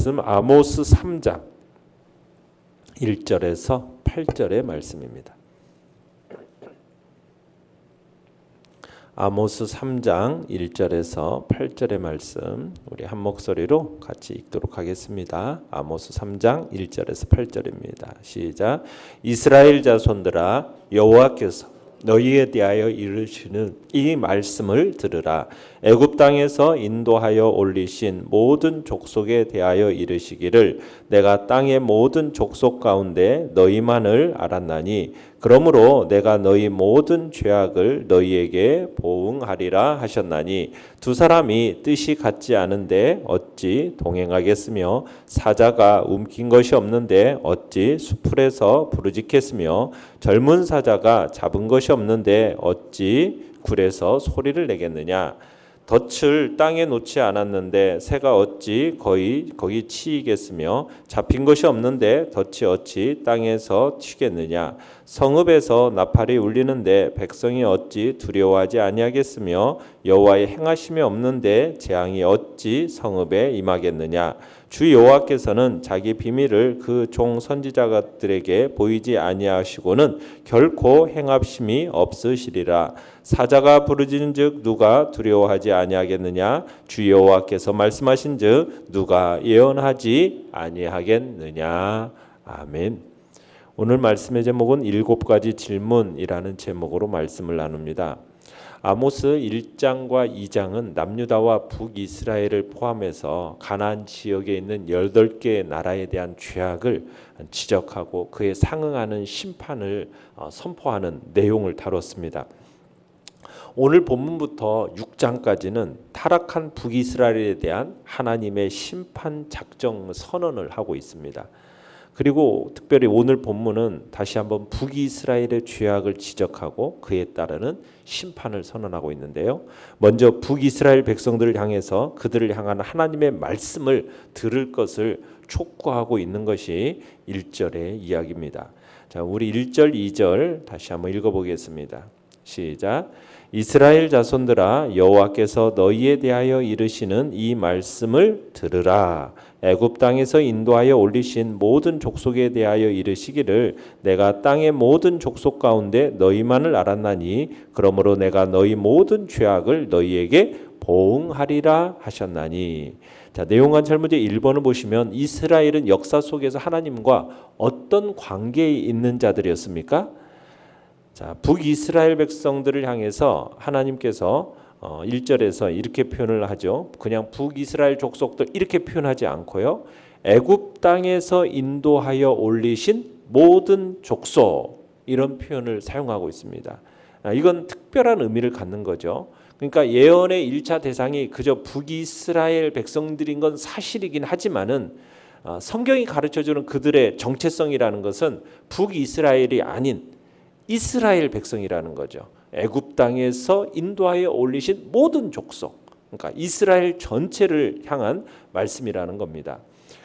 말씀 아모스 3장 1절에서 8절의 말씀입니다. 아모스 3장 1절에서 8절의 말씀 우리 한 목소리로 같이 읽도록 하겠습니다. 아모스 3장 1절에서 8절입니다. 시작. 이스라엘 자손들아 여호와께서 너희에 대하여 이르시는 이 말씀을 들으라. 애굽 땅에서 인도하여 올리신 모든 족속에 대하여 이르시기를 내가 땅의 모든 족속 가운데 너희만을 알았나니 그러므로 내가 너희 모든 죄악을 너희에게 보응하리라 하셨나니 두 사람이 뜻이 같지 않은데 어찌 동행하겠으며 사자가 움킨 것이 없는데 어찌 수풀에서 부르짖겠으며 젊은 사자가 잡은 것이 없는데 어찌 굴에서 소리를 내겠느냐. 덫을 땅에 놓지 않았는데 새가 어찌 거기 치이겠으며 잡힌 것이 없는데 덫이 어찌 땅에서 튀겠느냐. 성읍에서 나팔이 울리는데 백성이 어찌 두려워하지 아니하겠으며 여호와의 행하심이 없는데 재앙이 어찌 성읍에 임하겠느냐. 주 여호와께서는 자기 비밀을 그 종 선지자들에게 보이지 아니하시고는 결코 행합심이 없으시리라. 사자가 부르짖은즉 누가 두려워하지 아니하겠느냐. 주 여호와께서 말씀하신즉 누가 예언하지 아니하겠느냐. 아멘. 오늘 말씀의 제목은 7가지 질문이라는 제목으로 말씀을 나눕니다. 아모스 1장과 2장은 남유다와 북이스라엘을 포함해서 가나안 지역에 있는 8개의 나라에 대한 죄악을 지적하고 그에 상응하는 심판을 선포하는 내용을 다뤘습니다. 오늘 본문부터 6장까지는 타락한 북이스라엘에 대한 하나님의 심판 작정 선언을 하고 있습니다. 그리고 특별히 오늘 본문은 다시 한번 북이스라엘의 죄악을 지적하고 그에 따르는 심판을 선언하고 있는데요. 먼저 북이스라엘 백성들을 향해서 그들을 향한 하나님의 말씀을 들을 것을 촉구하고 있는 것이 1절의 이야기입니다. 자, 우리 1절, 2절 다시 한번 읽어보겠습니다. 시작. 이스라엘 자손들아 여호와께서 너희에 대하여 이르시는 이 말씀을 들으라. 애굽 땅에서 인도하여 올리신 모든 족속에 대하여 이르시기를 내가 땅의 모든 족속 가운데 너희만을 알았나니 그러므로 내가 너희 모든 죄악을 너희에게 보응하리라 하셨나니. 자, 내용한 설문제 1번을 보시면 이스라엘은 역사 속에서 하나님과 어떤 관계에 있는 자들이었습니까? 자, 북이스라엘 백성들을 향해서 하나님께서 1절에서 이렇게 표현을 하죠. 그냥 북이스라엘 족속들 이렇게 표현하지 않고요. 애굽 땅에서 인도하여 올리신 모든 족속 이런 표현을 사용하고 있습니다. 이건 특별한 의미를 갖는 거죠. 그러니까 예언의 1차 대상이 그저 북이스라엘 백성들인 건 사실이긴 하지만은 성경이 가르쳐주는 그들의 정체성이라는 것은 북이스라엘이 아닌 이스라엘 백성이라는 거죠. 애굽 땅에서 인도하여 올리신 모든 족속, 그러니까 이스라엘 전체를 향한 말씀이라는 겁니다.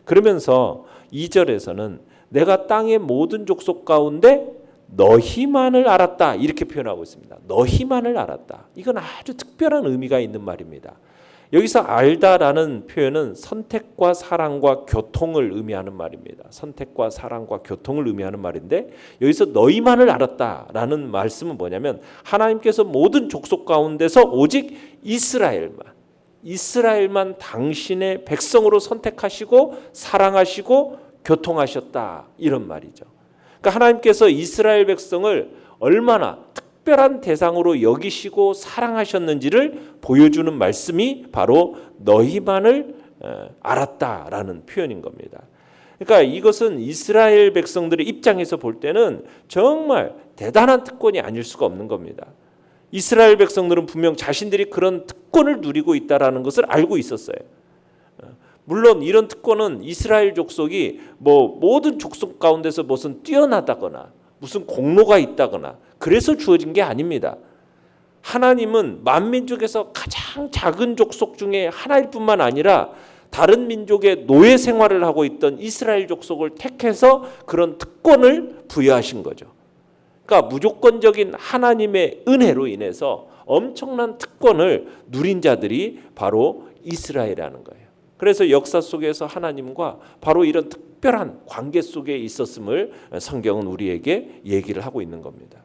그러면서 2절에서는 내가 땅의 모든 족속 가운데 너희만을 알았다 이렇게 표현하고 있습니다. 너희만을 알았다. 이건 아주 특별한 의미가 있는 말입니다. 여기서 알다라는 표현은 선택과 사랑과 교통을 의미하는 말입니다. 선택과 사랑과 교통을 의미하는 말인데 여기서 너희만을 알았다라는 말씀은 뭐냐면 하나님께서 모든 족속 가운데서 오직 이스라엘만 당신의 백성으로 선택하시고 사랑하시고 교통하셨다 이런 말이죠. 그러니까 하나님께서 이스라엘 백성을 얼마나 특별한 대상으로 여기시고 사랑하셨는지를 보여주는 말씀이 바로 너희만을 알았다라는 표현인 겁니다. 그러니까 이것은 이스라엘 백성들의 입장에서 볼 때는 정말 대단한 특권이 아닐 수가 없는 겁니다. 이스라엘 백성들은 분명 자신들이 그런 특권을 누리고 있다라는 것을 알고 있었어요. 물론 이런 특권은 이스라엘 족속이 모든 족속 가운데서 무슨 뛰어나다거나 무슨 공로가 있다거나 그래서 주어진 게 아닙니다. 하나님은 만민족에서 가장 작은 족속 중에 하나일 뿐만 아니라 다른 민족의 노예 생활을 하고 있던 이스라엘 족속을 택해서 그런 특권을 부여하신 거죠. 그러니까 무조건적인 하나님의 은혜로 인해서 엄청난 특권을 누린 자들이 바로 이스라엘이라는 거예요. 그래서 역사 속에서 하나님과 바로 이런 특별한 관계 속에 있었음을 성경은 우리에게 얘기를 하고 있는 겁니다.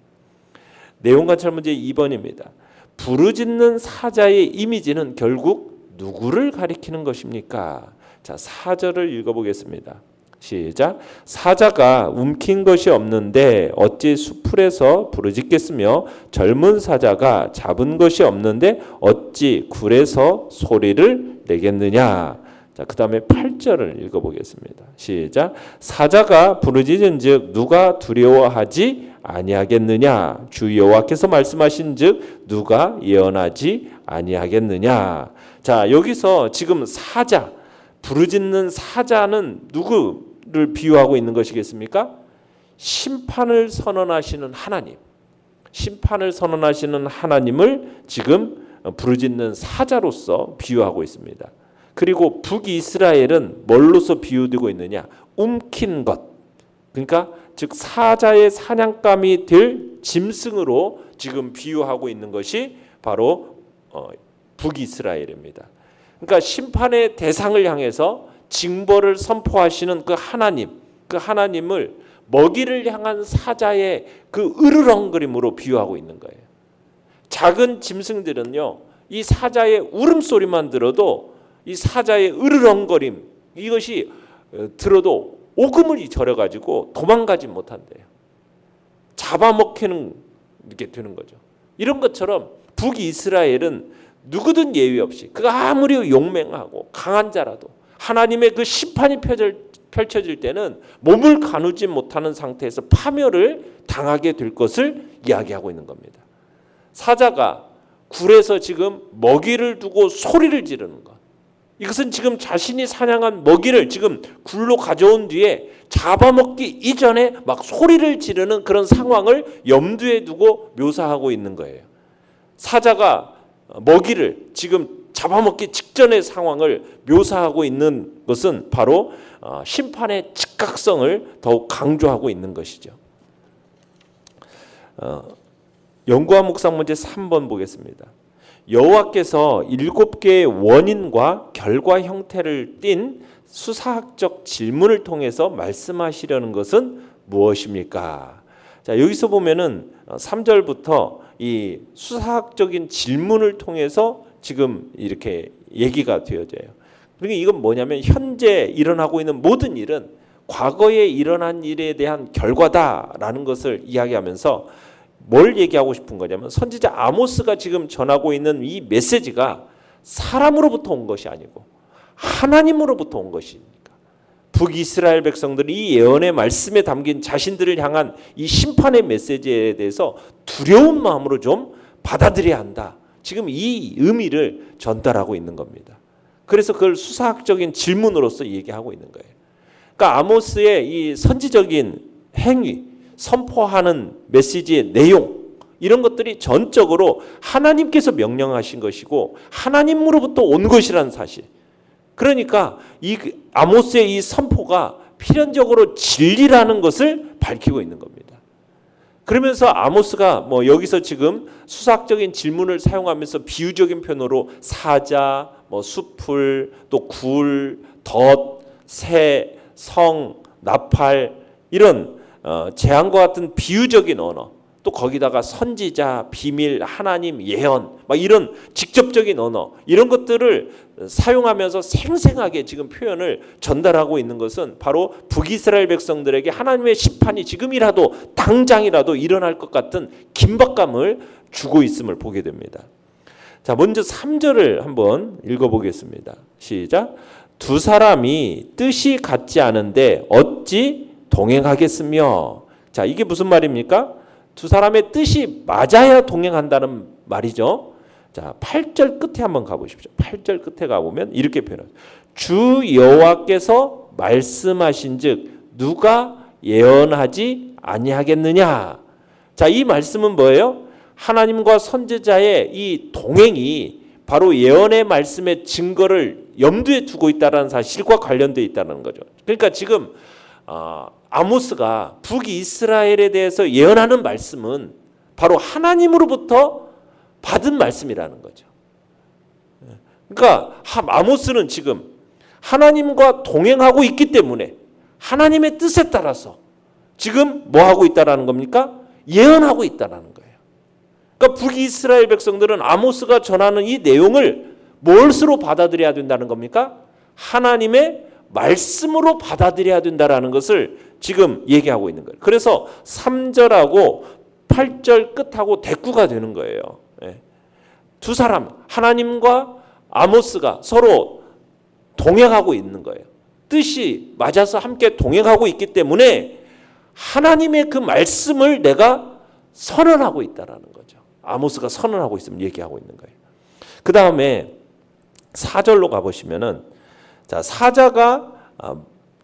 내용 관찰 문제 2번입니다. 부르짖는 사자의 이미지는 결국 누구를 가리키는 것입니까? 자, 4절을 읽어보겠습니다. 시작. 사자가 움킨 것이 없는데 어찌 수풀에서 부르짖겠으며 젊은 사자가 잡은 것이 없는데 어찌 굴에서 소리를 내겠느냐. 자, 그 다음에 8절을 읽어보겠습니다. 시작. 사자가 부르짖은즉 누가 두려워하지 아니하겠느냐. 주 여호와께서 말씀하신즉 누가 예언하지 아니하겠느냐. 자, 여기서 지금 사자, 부르짖는 사자는 누구를 비유하고 있는 것이겠습니까? 심판을 선언하시는 하나님, 심판을 선언하시는 하나님을 지금 부르짖는 사자로서 비유하고 있습니다. 그리고 북이스라엘은 뭘로서 비유되고 있느냐? 움킨 것. 그러니까 즉 사자의 사냥감이 될 짐승으로 지금 비유하고 있는 것이 바로 북이스라엘입니다. 그러니까 심판의 대상을 향해서 징벌을 선포하시는 그 하나님, 그 하나님을 먹이를 향한 사자의 그 으르렁거림으로 비유하고 있는 거예요. 작은 짐승들은요, 이 사자의 울음소리만 들어도 이 사자의 으르렁거림, 이것이 들어도 오금을 저려가지고 도망가지 못한대요. 잡아먹히는 게 되는 거죠. 이런 것처럼 북이스라엘은 누구든 예외 없이 그가 아무리 용맹하고 강한 자라도 하나님의 그 심판이 펼쳐질 때는 몸을 가누지 못하는 상태에서 파멸을 당하게 될 것을 이야기하고 있는 겁니다. 사자가 굴에서 지금 먹이를 두고 소리를 지르는 것, 이것은 지금 자신이 사냥한 먹이를 지금 굴로 가져온 뒤에 잡아먹기 이전에 막 소리를 지르는 그런 상황을 염두에 두고 묘사하고 있는 거예요. 사자가 먹이를 지금 잡아먹기 직전의 상황을 묘사하고 있는 것은 바로 심판의 즉각성을 더욱 강조하고 있는 것이죠. 연구와 묵상 문제 3번 보겠습니다. 여호와께서 7개의 원인과 결과 형태를 띤 수사학적 질문을 통해서 말씀하시려는 것은 무엇입니까? 자, 여기서 보면은 3절부터 이 수사학적인 질문을 통해서 지금 이렇게 얘기가 되어져요. 그러니까 이건 뭐냐면 현재 일어나고 있는 모든 일은 과거에 일어난 일에 대한 결과다라는 것을 이야기하면서 뭘 얘기하고 싶은 거냐면 선지자 아모스가 지금 전하고 있는 이 메시지가 사람으로부터 온 것이 아니고 하나님으로부터 온 것이니까 북이스라엘 백성들이 이 예언의 말씀에 담긴 자신들을 향한 이 심판의 메시지에 대해서 두려운 마음으로 좀 받아들여야 한다. 지금 이 의미를 전달하고 있는 겁니다. 그래서 그걸 수사학적인 질문으로서 얘기하고 있는 거예요. 그러니까 아모스의 이 선지적인 행위, 선포하는 메시지의 내용, 이런 것들이 전적으로 하나님께서 명령하신 것이고 하나님으로부터 온 것이라는 사실. 그러니까 이 아모스의 이 선포가 필연적으로 진리라는 것을 밝히고 있는 겁니다. 그러면서 아모스가 뭐 여기서 지금 수사학적인 질문을 사용하면서 비유적인 표현으로 사자, 뭐 수풀, 또 굴, 덫, 새, 성, 나팔, 이런 재앙과 같은 비유적인 언어, 또 거기다가 선지자, 비밀, 하나님, 예언, 막 이런 직접적인 언어, 이런 것들을 사용하면서 생생하게 지금 표현을 전달하고 있는 것은 바로 북이스라엘 백성들에게 하나님의 심판이 지금이라도 당장이라도 일어날 것 같은 긴박감을 주고 있음을 보게 됩니다. 자, 먼저 3절을 한번 읽어보겠습니다. 시작. 두 사람이 뜻이 같지 않은데 어찌 동행하겠으며. 자, 이게 무슨 말입니까? 두 사람의 뜻이 맞아야 동행한다는 말이죠. 자, 8절 끝에 한번 가보십시오. 8절 끝에 가보면 이렇게 표현해요. 주 여호와께서 말씀하신즉 누가 예언하지 아니하겠느냐. 자, 이 말씀은 뭐예요? 하나님과 선지자의 이 동행이 바로 예언의 말씀의 증거를 염두에 두고 있다는 사실과 관련되어 있다는 거죠. 그러니까 지금 아모스가 북이스라엘에 대해서 예언하는 말씀은 바로 하나님으로부터 받은 말씀이라는 거죠. 그러니까 아모스는 지금 하나님과 동행하고 있기 때문에 하나님의 뜻에 따라서 지금 뭐 하고 있다라는 겁니까? 예언하고 있다라는 거예요. 그러니까 북이스라엘 백성들은 아모스가 전하는 이 내용을 무엇으로 받아들여야 된다는 겁니까? 하나님의 말씀으로 받아들여야 된다라는 것을 지금 얘기하고 있는 거예요. 그래서 3절하고 8절 끝하고 대꾸가 되는 거예요. 두 사람, 하나님과 아모스가 서로 동행하고 있는 거예요. 뜻이 맞아서 함께 동행하고 있기 때문에 하나님의 그 말씀을 내가 선언하고 있다라는 거죠. 아모스가 선언하고 있으면 얘기하고 있는 거예요. 그 다음에 4절로 가보시면은, 자, 사자가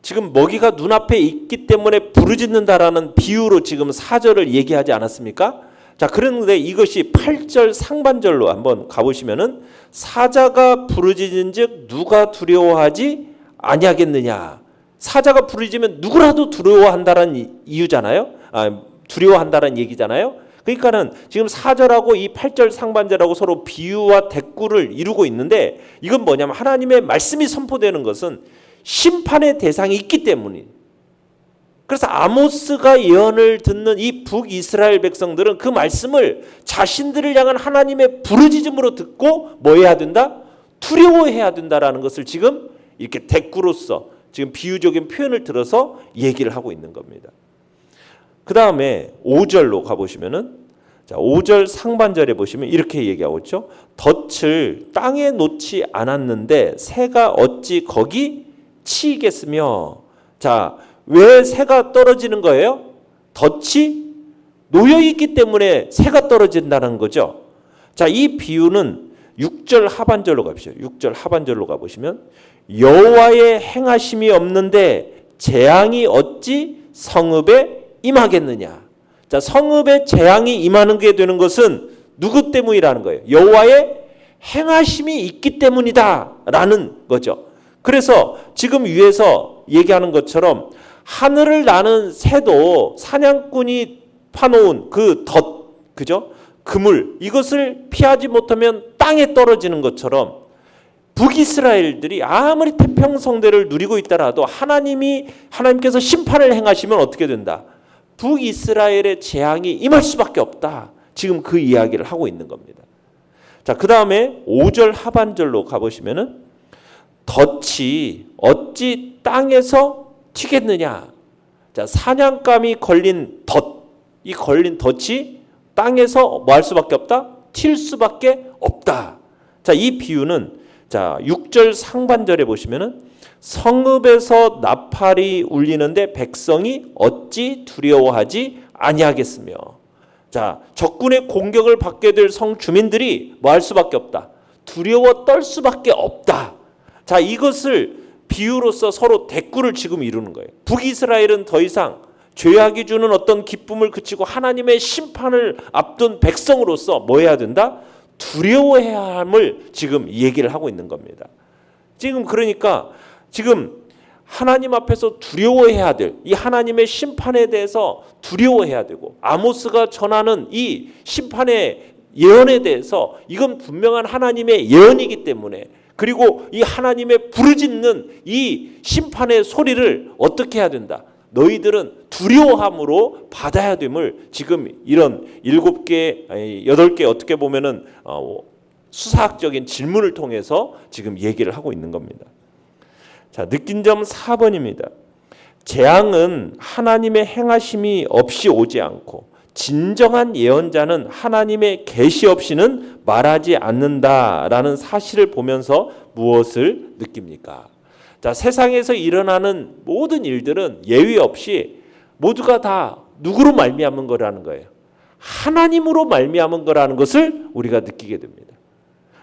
지금 먹이가 눈앞에 있기 때문에 부르짖는다라는 비유로 지금 4절을 얘기하지 않았습니까? 자, 그런데 이것이 8절 상반절로 한번 가보시면은, 사자가 부르짖은즉 누가 두려워하지 아니하겠느냐. 사자가 부르짖으면 누구라도 두려워한다는 이유잖아요. 두려워한다는 얘기잖아요. 그러니까는 지금 4절하고 이 8절 상반절하고 서로 비유와 대꾸를 이루고 있는데, 이건 뭐냐면 하나님의 말씀이 선포되는 것은 심판의 대상이 있기 때문이에요. 그래서 아모스가 예언을 듣는 이 북이스라엘 백성들은 그 말씀을 자신들을 향한 하나님의 부르짖음으로 듣고 뭐 해야 된다? 두려워해야 된다라는 것을 지금 이렇게 대꾸로서 지금 비유적인 표현을 들어서 얘기를 하고 있는 겁니다. 그 다음에 5절로 가보시면은, 자, 5절 상반절에 보시면 이렇게 얘기하고 있죠. 덫을 땅에 놓지 않았는데 새가 어찌 거기 치이겠으며. 자, 왜 새가 떨어지는 거예요? 덫이 놓여있기 때문에 새가 떨어진다는 거죠. 자, 이 비유는 6절 하반절로 가보시죠. 6절 하반절로 가보시면, 여호와의 행하심이 없는데 재앙이 어찌 성읍에 임하겠느냐. 자, 성읍에 재앙이 임하는 게 되는 것은 누구 때문이라는 거예요? 여호와의 행하심이 있기 때문이다라는 거죠. 그래서 지금 위에서 얘기하는 것처럼 하늘을 나는 새도 사냥꾼이 파놓은 그 덫, 그죠? 그물, 이것을 피하지 못하면 땅에 떨어지는 것처럼 북이스라엘들이 아무리 태평성대를 누리고 있더라도 하나님께서 심판을 행하시면 어떻게 된다? 북이스라엘의 재앙이 임할 수밖에 없다. 지금 그 이야기를 하고 있는 겁니다. 자, 그 다음에 5절 하반절로 가보시면은, 덫이 어찌 땅에서 튀겠느냐. 자, 사냥감이 걸린 덫, 이 걸린 덫이 땅에서 뭐 할 수밖에 없다? 튈 수밖에 없다. 자, 이 비유는, 자, 6절 상반절에 보시면은, 성읍에서 나팔이 울리는데 백성이 어찌 두려워하지 아니하겠으며. 자, 적군의 공격을 받게 될 성 주민들이 뭐 할 수밖에 없다? 두려워 떨 수밖에 없다. 자, 이것을 비유로서 서로 대꾸를 지금 이루는 거예요. 북이스라엘은 더 이상 죄악이 주는 어떤 기쁨을 그치고 하나님의 심판을 앞둔 백성으로서 뭐 해야 된다? 두려워해야 함을 지금 얘기를 하고 있는 겁니다. 지금 그러니까 지금 하나님 앞에서 두려워해야 될 이 하나님의 심판에 대해서 두려워해야 되고, 아모스가 전하는 이 심판의 예언에 대해서 이건 분명한 하나님의 예언이기 때문에, 그리고 이 하나님의 부르짖는 이 심판의 소리를 어떻게 해야 된다? 너희들은 두려워함으로 받아야 됨을 지금 이런 7개, 8개 어떻게 보면은 수사학적인 질문을 통해서 지금 얘기를 하고 있는 겁니다. 자, 느낀 점 4번입니다. 재앙은 하나님의 행하심이 없이 오지 않고 진정한 예언자는 하나님의 계시 없이는 말하지 않는다라는 사실을 보면서 무엇을 느낍니까? 자, 세상에서 일어나는 모든 일들은 예외 없이 모두가 다 누구로 말미암은 거라는 거예요. 하나님으로 말미암은 거라는 것을 우리가 느끼게 됩니다.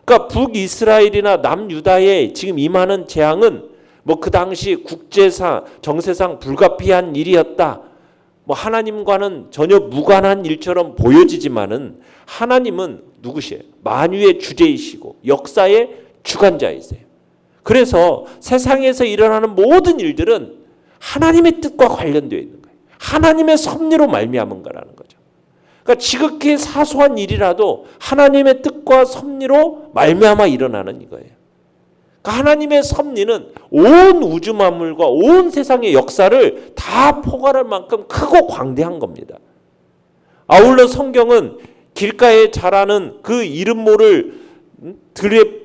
그러니까 북이스라엘이나 남유다에 지금 임하는 재앙은 뭐 그 당시 국제상 정세상 불가피한 일이었다, 뭐 하나님과는 전혀 무관한 일처럼 보여지지만은 하나님은 누구시에요? 만유의 주제이시고 역사의 주관자이세요. 그래서 세상에서 일어나는 모든 일들은 하나님의 뜻과 관련되어 있는 거예요. 하나님의 섭리로 말미암은 거라는 거죠. 그러니까 지극히 사소한 일이라도 하나님의 뜻과 섭리로 말미암아 일어나는 이거예요. 그러니까 하나님의 섭리는 온 우주 만물과 온 세상의 역사를 다 포괄할 만큼 크고 광대한 겁니다. 아울러 성경은 길가에 자라는 그 이름 모를 들의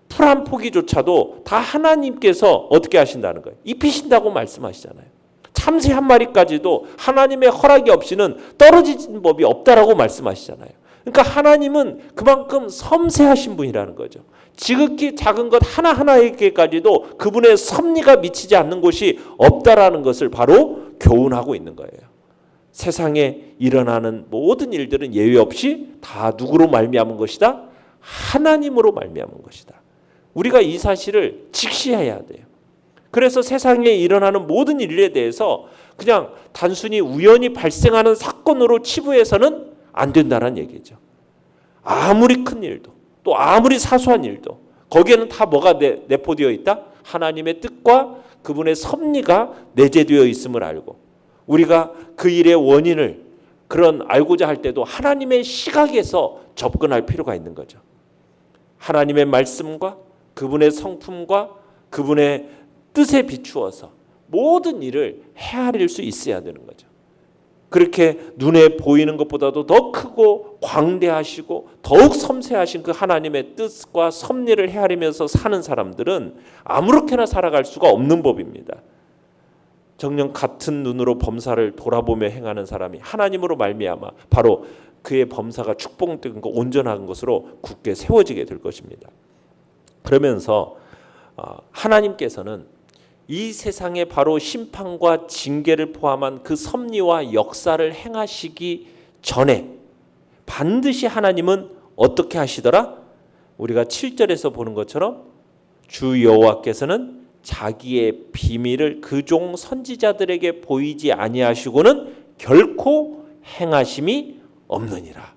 풀 한 포기조차도 다 하나님께서 어떻게 하신다는 거예요? 입히신다고 말씀하시잖아요. 참새 한 마리까지도 하나님의 허락이 없이는 떨어지는 법이 없다라고 말씀하시잖아요. 그러니까 하나님은 그만큼 섬세하신 분이라는 거죠. 지극히 작은 것 하나하나에게까지도 그분의 섭리가 미치지 않는 곳이 없다라는 것을 바로 교훈하고 있는 거예요. 세상에 일어나는 모든 일들은 예외 없이 다 누구로 말미암은 것이다? 하나님으로 말미암은 것이다. 우리가 이 사실을 직시해야 돼요. 그래서 세상에 일어나는 모든 일에 대해서 그냥 단순히 우연히 발생하는 사건으로 치부해서는 안 된다는 얘기죠. 아무리 큰 일도 또 아무리 사소한 일도 거기에는 다 뭐가 내포되어 있다? 하나님의 뜻과 그분의 섭리가 내재되어 있음을 알고 우리가 그 일의 원인을 알고자 할 때도 하나님의 시각에서 접근할 필요가 있는 거죠. 하나님의 말씀과 그분의 성품과 그분의 뜻에 비추어서 모든 일을 헤아릴 수 있어야 되는 거죠. 그렇게 눈에 보이는 것보다도 더 크고 광대하시고 더욱 섬세하신 그 하나님의 뜻과 섭리를 헤아리면서 사는 사람들은 아무렇게나 살아갈 수가 없는 법입니다. 정녕 같은 눈으로 범사를 돌아보며 행하는 사람이 하나님으로 말미암아 바로 그의 범사가 축복된 것, 온전한 것으로 굳게 세워지게 될 것입니다. 그러면서 하나님께서는 이 세상에 바로 심판과 징계를 포함한 그 섭리와 역사를 행하시기 전에 반드시 하나님은 어떻게 하시더라? 우리가 7절에서 보는 것처럼 주 여호와께서는 자기의 비밀을 그 종 선지자들에게 보이지 아니하시고는 결코 행하심이 없느니라.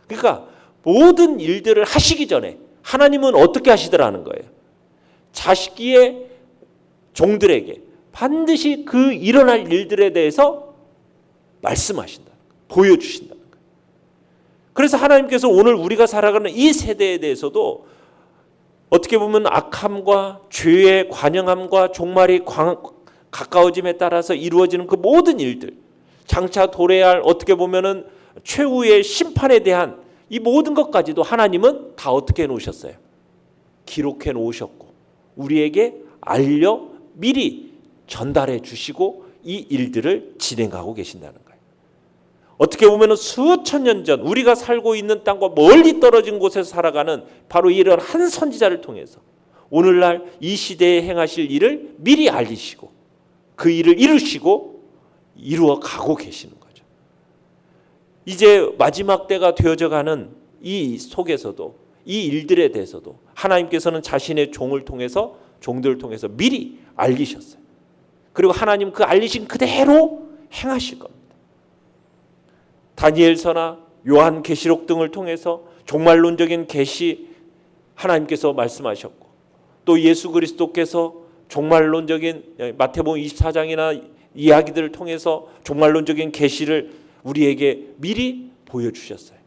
그러니까 모든 일들을 하시기 전에 하나님은 어떻게 하시더라는 거예요. 자식의 종들에게 반드시 그 일어날 일들에 대해서 말씀하신다. 보여주신다는 거예요. 그래서 하나님께서 오늘 우리가 살아가는 이 세대에 대해서도 어떻게 보면 악함과 죄의 관영함과 종말이 가까워짐에 따라서 이루어지는 그 모든 일들, 장차 도래해야 할 어떻게 보면은 최후의 심판에 대한 이 모든 것까지도 하나님은 다 어떻게 해놓으셨어요? 기록해 놓으셨고 우리에게 알려 미리 전달해 주시고 이 일들을 진행하고 계신다는 거예요. 어떻게 보면 수천 년 전 우리가 살고 있는 땅과 멀리 떨어진 곳에서 살아가는 바로 이런 한 선지자를 통해서 오늘날 이 시대에 행하실 일을 미리 알리시고 그 일을 이루시고 이루어 가고 계시는 거예요. 이제 마지막 때가 되어져 가는 이 속에서도 이 일들에 대해서도 하나님께서는 자신의 종들을 통해서 미리 알리셨어요. 그리고 하나님 그 알리신 그대로 행하실 겁니다. 다니엘서나 요한계시록 등을 통해서 종말론적인 계시 하나님께서 말씀하셨고 또 예수 그리스도께서 종말론적인 마태복음 24장이나 이야기들을 통해서 종말론적인 계시를 우리에게 미리 보여주셨어요.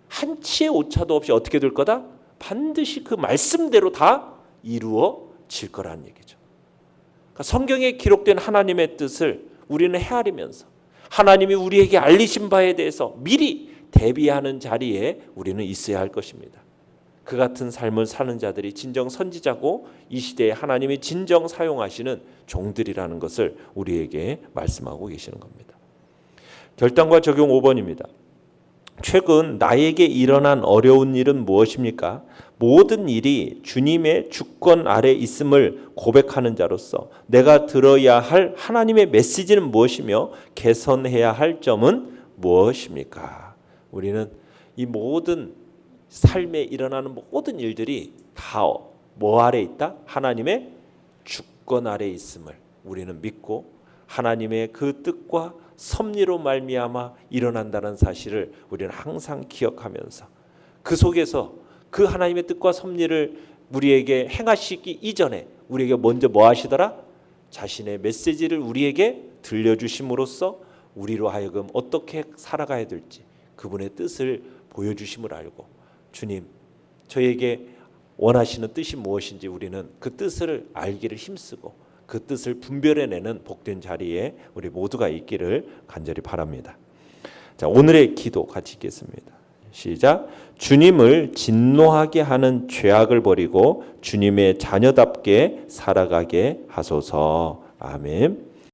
한치의 오차도 없이 어떻게 될 거다? 반드시 그 말씀대로 다 이루어질 거라는 얘기죠. 그러니까 성경에 기록된 하나님의 뜻을 우리는 헤아리면서 하나님이 우리에게 알리신 바에 대해서 미리 대비하는 자리에 우리는 있어야 할 것입니다. 그 같은 삶을 사는 자들이 진정 선지자고 이 시대에 하나님이 진정 사용하시는 종들이라는 것을 우리에게 말씀하고 계시는 겁니다. 결단과 적용 5번입니다. 최근 나에게 일어난 어려운 일은 무엇입니까? 모든 일이 주님의 주권 아래 있음을 고백하는 자로서 내가 들어야 할 하나님의 메시지는 무엇이며 개선해야 할 점은 무엇입니까? 우리는 이 모든 삶에 일어나는 모든 일들이 다 뭐 아래 있다? 하나님의 주권 아래 있음을 우리는 믿고 하나님의 그 뜻과 섭리로 말미암아 일어난다는 사실을 우리는 항상 기억하면서 그 속에서 그 하나님의 뜻과 섭리를 우리에게 행하시기 이전에 우리에게 먼저 뭐 하시더라? 자신의 메시지를 우리에게 들려주심으로써 우리로 하여금 어떻게 살아가야 될지 그분의 뜻을 보여주심을 알고 주님 저에게 원하시는 뜻이 무엇인지 우리는 그 뜻을 알기를 힘쓰고 그 뜻을 분별해내는 복된 자리에 우리 모두가 있기를 간절히 바랍니다. 자, 오늘의 기도 같이 읽겠습니다. 시작. 주님을 진노하게 하는 죄악을 버리고 주님의 자녀답게 살아가게 하소서. 아멘.